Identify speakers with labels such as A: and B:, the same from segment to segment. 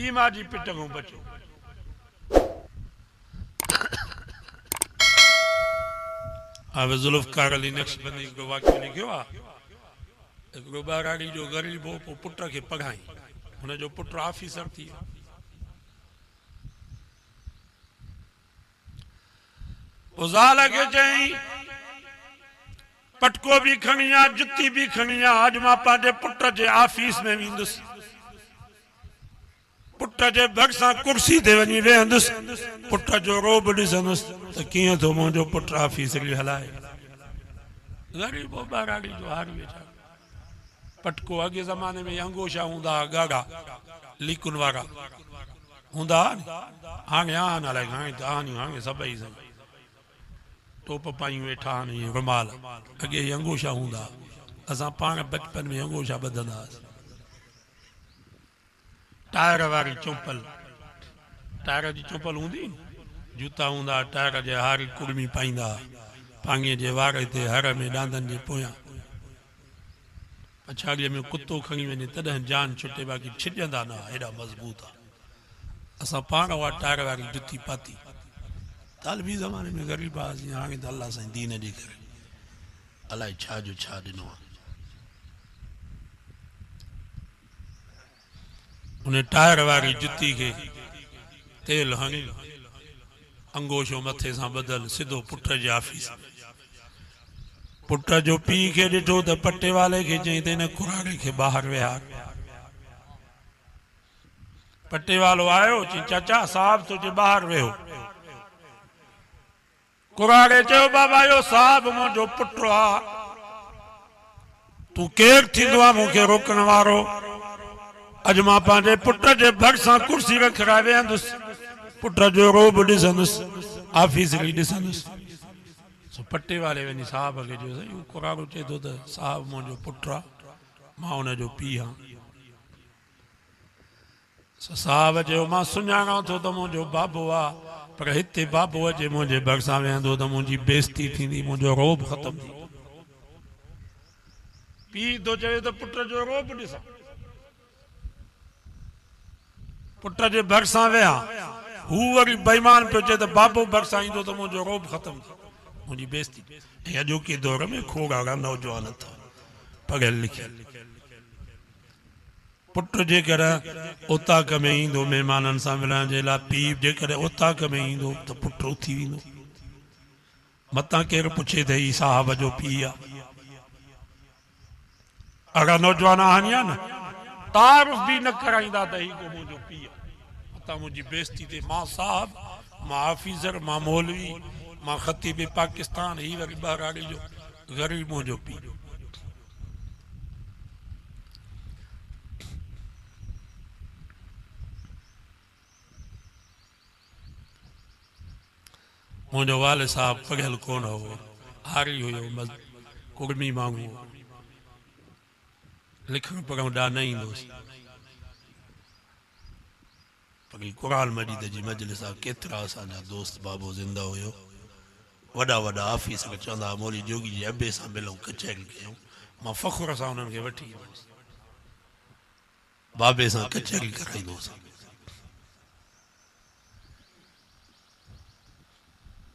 A: ई मां जी पिट को बचो अब जुल्फकार अली नक्शबंदी को वाक्य लिखियो आ हिकिड़ो ॿाराड़ी जो ग़रीब हो पोइ पुट खे पढ़ाई हुनजो पुट ऑफिसर थी वियो पोइ ज़ाल खे चयईं पटको भी खणी आ जुत्ती भी खणी आ अॼु मां पंहिंजे पुट जे ऑफिस में वेंदुसि पुट जे भरिसां कुर्सी ते वञी वेहंदुसि पुट जो रोब ॾिसंदुसि त कीअं थो मुंहिंजो पुट ऑफिसरी हलाए ग़रीब ॿाराड़ी जो हारी वेठा पटको अॻे ज़माने में अंगोशा हूंदा हुआ ॻाढ़ा लीकुनि वारा हूंदा हाणे आन अलाए हाणे सभई टोप पायूं वेठा आहिनि रुमाल अॻे अंगोशा हूंदा असां पाण बचपन में अंगोशा ॿधंदा हुआसीं टायर वारी चुंपल टायर जी चुंपल हूंदी जूता हूंदा टायर जे हारी कुड़मी पाईंदा पांगे जे वार ते हर में ॾांदनि जे पोयां पछाड़ीअ में कुतो खणी वञे तॾहिं जान छुटे बाक़ी छिॼंदा न हेॾा मज़बूत आहे असां पाण उहा टायर वारी जुती पाती तालबी ज़माने में ग़रीब हुआसीं हाणे त अलाह साईं दीन जे करे अलाए छा जो छा ॾिनो आहे उन टायर वारी जुती खे तेल हणी अंगोशो मथे सां ॿधल सिधो पुट जे ऑफिस पुट जो पीउ खे ॾिठो त पटे वाले खे चई त हिन कुराड़े खे ॿाहिरि विहार पटे वालो आयो चई चाचा साहब तुंहिंजे ॿाहिरि वियो कुराड़े चयो बाबा इहो साहब मुंहिंजो पुट आहे तूं केरु थींदो आहे मूंखे रोकण वारो अॼु मां पंहिंजे पुट जे भरिसां कुर्सी रखाए वेहंदुसि पुट जो रोब ॾिसंदुसि ऑफिसरी ॾिसंदुसि पट्टे वाले वञी साहब खे चयो साईं कुराड़ो चए थो त साहब मुंहिंजो पुट आहे मां हुनजो पीउ आहियां साहब चयो मां सुञाणां थो त मुंहिंजो बाबो आहे पर हिते बाबो अचे मुंहिंजे भरिसां वेहंदो त मुंहिंजी बेइज़ती थींदी मुंहिंजो रोब ख़तम थींदो पीउ थो चवे त पुट जो रोब ॾिसां पुट जे भरिसां वेहा हू वरी बेईमान पियो चए त बाबो भरिसां ईंदो त मुंहिंजो रोब ख़तम थींदो मुझी बेइज्जती ऐं अॼोके दौर में खोड़ा नौजवान था पढ़ियल लिखियल पुट जेकर उताक में ईंदो महिमाननि सां मिलण जे लाइ पीउ जेकर उताक में ईंदो त पुट उथी वेंदो मतां केरु पुछे त ही साहब जो पीउ आहे अगरि नौजवान आहिनि या न तारुफ़ बि न कराईंदा त ही को मुंहिंजो पीउ आहे मतां मुंहिंजी बेइज्जती थिए मां साहब मां ऑफिसर मां मौलवी मां खतीब पाकिस्तान ही वरी ॿाराड़ी जो ग़रीबों जो पीउ मुंहिंजो वाले साहब पढ़ियल कोन हो हारी हुयो कुड़मी मांगू लिखण पढ़ण ॾा न ईंदोसि पर क़ुरान मजीद जी मजलिस आहे केतिरा असांजा दोस्त बाबो ज़िंदा हुयो वॾा वॾा ऑफिसर चवंदा मौली जोगी जे अबे सां मिलूं कचहरी कयूं मां फ़ख़ुर सां उन्हनि खे वठी ईंदुसि बाबे सां कचहरी कराईंदोसि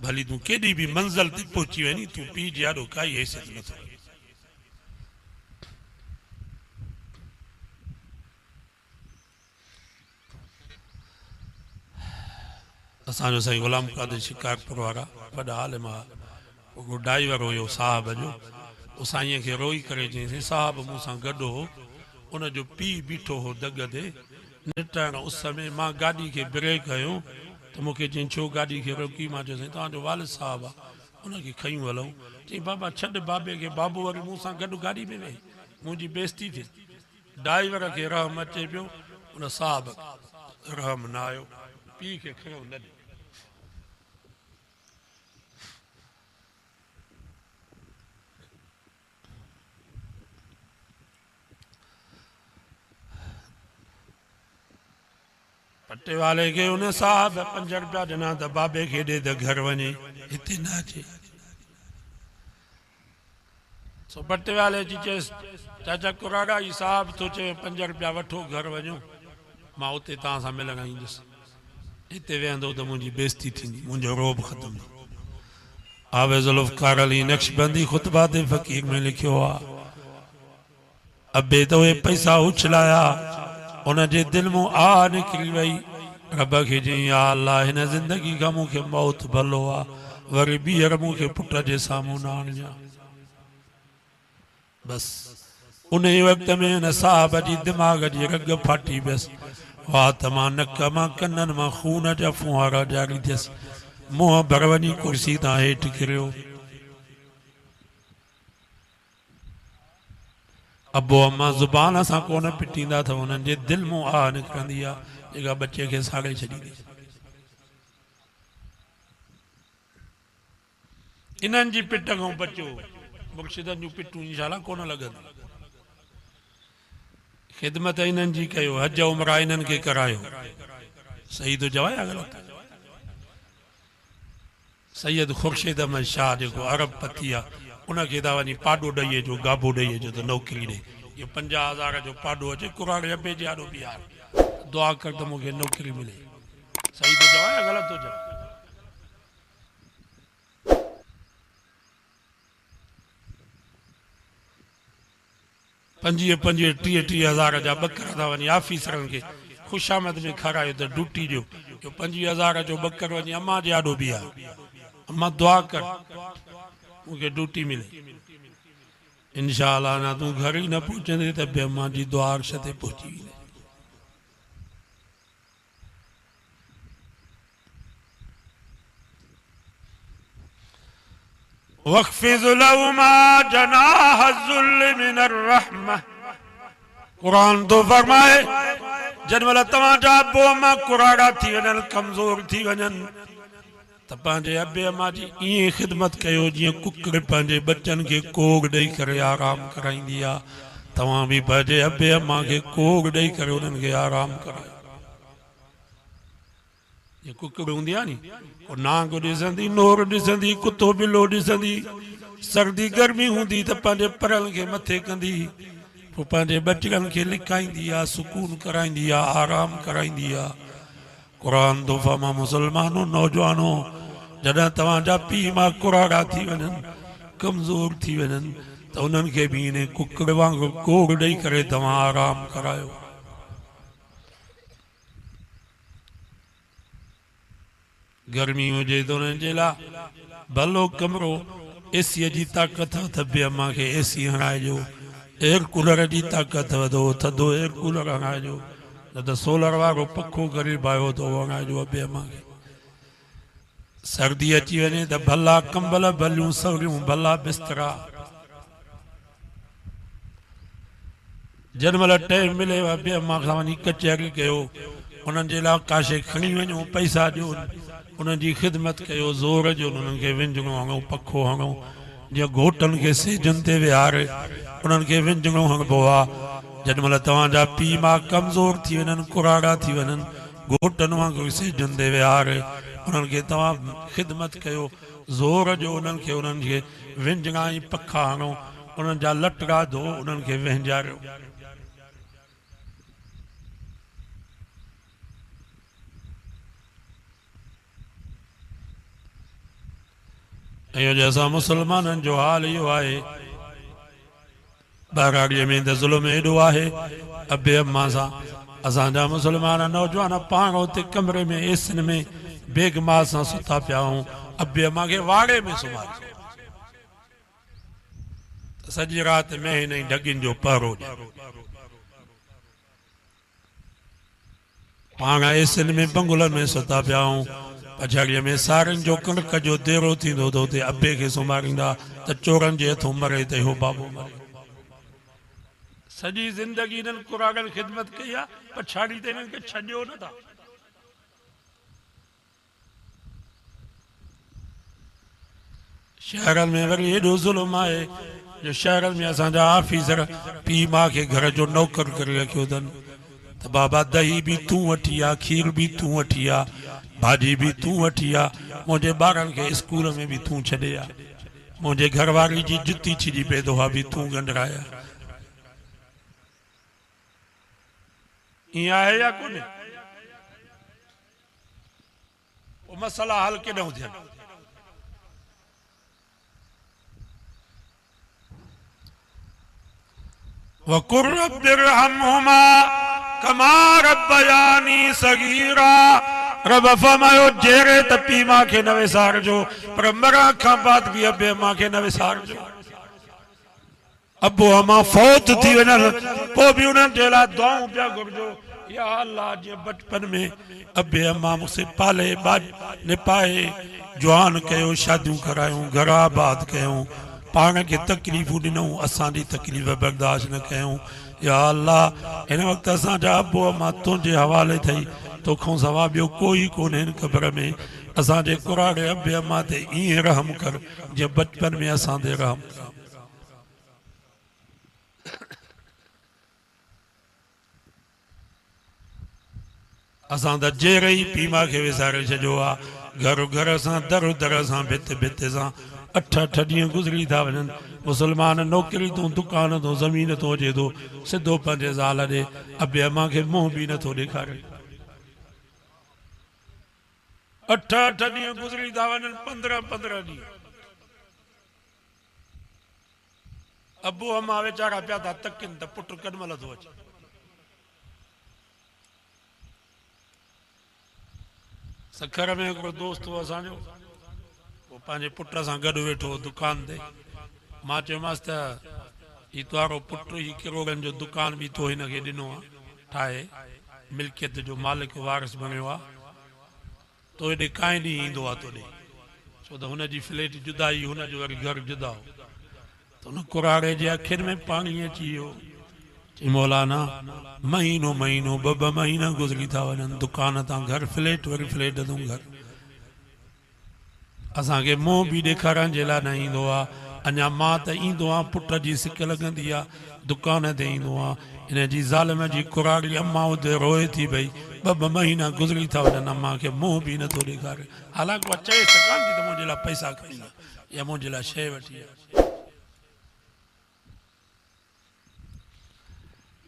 A: भली तूं केॾी बि मंज़िल ते पहुची वञी तूं पीउ जे ॾाढो काई हैसियत नथो असांजो साईं गुलाम क़ादिर शिकारपुर वारा वॾा आलिम ड्राइवर हुयो साहब जो उहो साईं खे रोई करे चईं साहब मूंसां गॾु हो उनजो पीउ बीठो हो दग ते निटाइण उस में मां गाॾी खे ब्रेक कयो त मूंखे चईं छो गाॾी खे रोकी मां चयो साईं तव्हांजो वालिद साहब आहे उनखे खयूं हलूं चईं बाबा छॾ बाबे खे बाबू वरी मूंसां गॾु गाॾी में वेही मुंहिंजी बेइज्जती थिए ड्राइवर खे रहम अचे पियो उन साहब रहम न आयो पीउ खे खयो न ॾिनो पट्टे वाले के उन्हें साहब 5 रुपया ॾिना त बाबे खे ॾे त घर वञे हिते न अचे सो पट्टे वाले जी चयसि चाचा कुराड़ा ही साहब तो चए 5 रुपया वठो घर वञो मां उते तव्हां सां मिलण ईंदुसि, हिते वेहंदो त मुंहिंजी बेइज़ती थींदी, मुंहिंजो रोब ख़तम। आवे ज़ुल्फ़कार अली नक्शबंदी ख़ुतबा ते फ़कीर में लिखियो आहे, अबे तो उहे पैसा उछलाया, उनजे दिलि मां आ निकिरी वई, रब खे चई या अल्लाह हिन ज़िंदगी खां मूंखे मौत भलो आहे, वरी ॿीहर मूंखे पुट जे साम्हूं न आणिजां। बस उन ई वक़्त में हिन साहब जी दिमाग़ जी रग फाटी वियसि, वात मां नक मां कननि मां खून जा फुहारा जारी थियसि, मुंहुं भर वञी कुर्सी तां हेठि किरियो। अबो अम्मा ज़ुबान सां कोन पिटींदा अथव, उन्हनि जे दिलि मां आ निकिरंदी आहे जेका बचे खे साड़े छॾींदी। इन्हनि जी पिट खां बचो, मुर्शिदनि जूं पिटूं इंशाअल्लाह कोन लॻंदियूं। ख़िदमत इन्हनि जी कयो, हज उमरा इन्हनि खे करायो। सही तो जवाब या ग़लति? सैयद खुर्शीद अहमद शाह जेको अरब पथी आहे, उनखे था वञी पाॾो ॾेई अचो, गाबो ॾेई अचो त नौकिरी ॾे। इहो 50,000 जो पाॾो अचे, क़ुरान अबे जे आॾो बीहार, दुआ कर त मूंखे नौकिरी मिले। सही तो जवाब या ग़लति तो जवाब? पंजीह 30,000 जा ॿकर था वञी ऑफिसरनि खे ख़ुशामद में खारायो त ड्यूटी जो 50,000 जो ॿकर वञी अम्मा जे आॾो बीहार, अम्मा दुआ कर मूंखे ड्यूटी मिले। इंशाअल्लाह ना तूं घर ही न पहुचंदे त बे अम्मा जी दुआ अर्श ते पहुची वेंदे। वख़्फ़िज़ लहुमा जनाह ज़ुल्ल मिनर रहमह, कुरान तो फरमाए जॾहिं महिल तव्हांजा अबो अम्मा कुराड़ा थी वञनि, कमज़ोर थी वञनि, त पंहिंजे अबे अम्मा जी ईअं ख़िदमत कयो जीअं कुकड़ पंहिंजे बच्चनि खे कोग ॾेई करे आराम कराईंदी आहे। तव्हां बि पंहिंजे अबे अम्मा खे कोग ॾेई करे उन्हनि खे आराम करायो। ये कुकड़ हूंदी आहे नी, और नांग ॾिसंदी, नोर ॾिसंदी, कुतो बिलो ॾिसंदी, सर्दी गर्मी हूंदी त पंहिंजे परनि खे मथे कंदी, पोइ पंहिंजे बचड़नि खे लिकाईंदी आहे, सुकून कराईंदी आहे, आराम कराईंदी आहे। क़ुरान तो फरमा मुसलमानो नौजवानो, जॾहिं तव्हांजा पीउ मां कुराड़ा थी वञनि, कमज़ोर थी वञनि, त उन्हनि खे बि इन कुकड़ वांगुरु कोग ॾेई करे तव्हां आराम करायो। गर्मी हुजे त उन्हनि जे लाइ भलो कमरो एसीअ जी ताक़त त बे अम्मा खे एसी हणाइजो, एयर कूलर जी ताक़त वधो थधो एयर कूलर हणाइजो, न त सोलर वारो पखो ग़रीब आयो त उहो हणाइजो अबे अम्मा खे। सर्दी अची वञे त भला कंबल, भलियूं सवलियूं, भला बिस्तरा। जंहिं महिल टाइम मिले अबे अम्मा खां वञी कचहरी कयो, उन्हनि जे लाइ काशे खणी वञो, पैसा ॾियो, उन्हनि जी ख़िदमत कयो, ज़ोर जो उन्हनि खे विंझणो हणो, पखो हणो, जीअं घोटनि खे सेजनि ते विहारे उन्हनि खे विंझणो हणबो आहे। जॾहिं महिल तव्हांजा पीउ मां कमज़ोर थी वञनि, कुराड़ा थी वञनि, घोटनि वांगुरु सेजनि ते विहारे उन्हनि खे तव्हां ख़िदमत कयो, ज़ोर जो उन्हनि खे विंझणा ऐं पखा हणो, उन्हनि जा लटड़ा धो, उन्हनि खे विंझारियो। असां मुसलमाननि जो हाल इहो आहे, ॿाराड़ीअ में त ज़ुल्म एॾो आहे अबे अम्मा सां। असांजा मुसलमान नौजवान पाण उते कमरे में एसिन में बेगमाल सां सुता पिया हूं, अबे अम्मा खे वाड़े में सुम्हारियो, सॼी राति में हिन ई ढगिन जो पहरो ॾियो। पाण एसिन में बंगुलनि में सुता पिया हूं, पछाड़ीअ में सारनि जो कणक जो देरो थींदो त उते अबे खे सुम्हारींदा त चोरनि जे हथों मरे त इहो बाबो मरे। सॼी ज़िंदगी इन्हनि कुराड़नि ख़िदमत कई आहे, पछाड़ी ते इन्हनि खे छॾियो नथा। शहरनि में वरी एॾो ज़ुल्म आहे जो शहरनि में असांजा ऑफिसर पीउ माउ खे घर जो नौकर करे रखियो अथनि, त बाबा दही बि तूं वठी आ, खीर बि तूं वठी आ, भाॼी बि तूं वठी आ, मुंहिंजे ॿारनि खे स्कूल में बि तूं छॾे आ, मुंहिंजे घरवारी जी जुती छिजी पए थो बि तूं गंढराया। ईअं आहे या कोन्हे? पोइ मसला हल केॾो थियनि। वकुर रब्बिरहमहुमा कमा रब्बयानी सगीरा। रब फरमायो जहिड़े त पीउ मां खे न विसारजो, पर मरण खां बाद बि अबे मां खे न विसारजो। अबो अमा फौत थी वञनि पोइ बि उन्हनि जे लाइ दुआऊं पिया घुरिजो, या अल्लाह जीअं बचपन में अबे अमा मूंखे पाले निपाए जवान कयो, शादियूं करायूं, घर आबाद कयूं, पाण खे तकलीफ़ूं ॾिनऊं, असांजी तकलीफ़ बर्दाश्त न कयूं। या अल्लाह हिन वक़्तु असांजा अबो अमा तुंहिंजे हवाले थई, तोखां सवाइ ॿियो कोई कोन्हे हिन क़ब्र में। असांजे कुराड़े अबे अमा ते ईअं रहम कर जीअं बचपन में असां ते रहम कर। असां त जहिड़े ई पीउ माउ खे विसारे छॾियो आहे, घर घर सां दर दर सां भित भित सां 8-8 ॾींहं गुज़री था वञनि। मुस्लमान नौकिरी तूं दुकान तूं ज़मीन तो अचे थो, सिधो पंहिंजे ज़ाल ॾे अबे अमा खे मुंहुं बि नथो ॾेखारे। 8-8 ॾींहं गुज़री था वञनि, 15-15 ॾींहं। अबो अमा वीचारा पिया था तकनि त पुटु केॾीमहिल थो अचे। सखर में हिकिड़ो दोस्त हो असांजो, वो पंहिंजे पुट सां गॾु वेठो दुकान ते। मां चयोमांसि त हीउ तुंहिंजो पुटु ही किरोड़नि जो दुकान बि तो हिनखे ॾिनो आहे ठाहे, मिल्कियत जो मालिक वारिस बणियो आहे, तो हेॾे कांई ॾींहुं ईंदो आहे तोॾे, छो त हुनजी फ्लैट जुदा हुई, हुनजो वरी घर जुदा हो। त हुन कुराड़े जे अखियुनि में पाणी अची वियो। चई मौलाना महीनो महीनो 2-2 महीना गुज़री था वञनि, दुकान तां घर, फ्लैट वरी फ्लैट तां घर, असांखे मुंहुं बि ॾेखारण जे लाइ न ईंदो आहे। अञा मां त ईंदो आहियां, पुट जी सिक लॻंदी आहे, दुकान ते ईंदो आहे, हिन जी ज़ालिम जी कुराड़ी अम्मा उते रोए थी भई 2-2 महीना गुज़री था वञनि, अम्मा खे मुंहुं बि नथो ॾेखारे। हालांकि उहा चए सघां थी त मुंहिंजे लाइ पैसा खणी या मुंहिंजे लाइ शइ वठी आहे।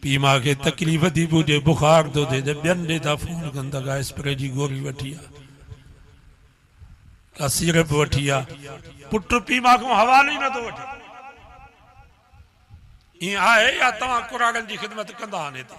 A: पीउ माउ खे तकलीफ़ थी पुॼे, बुखार थो थिए त ॿियनि ॾे था फोन कनि था, का स्प्रे जी गोरी वठी आहे, का सिरप वठी आहे, पुटु पीउ माउ खां हवालो ई नथो वठे। ईअं आहे या तव्हां कुराड़नि जी ख़िदमत कंदा आहिनि हिते?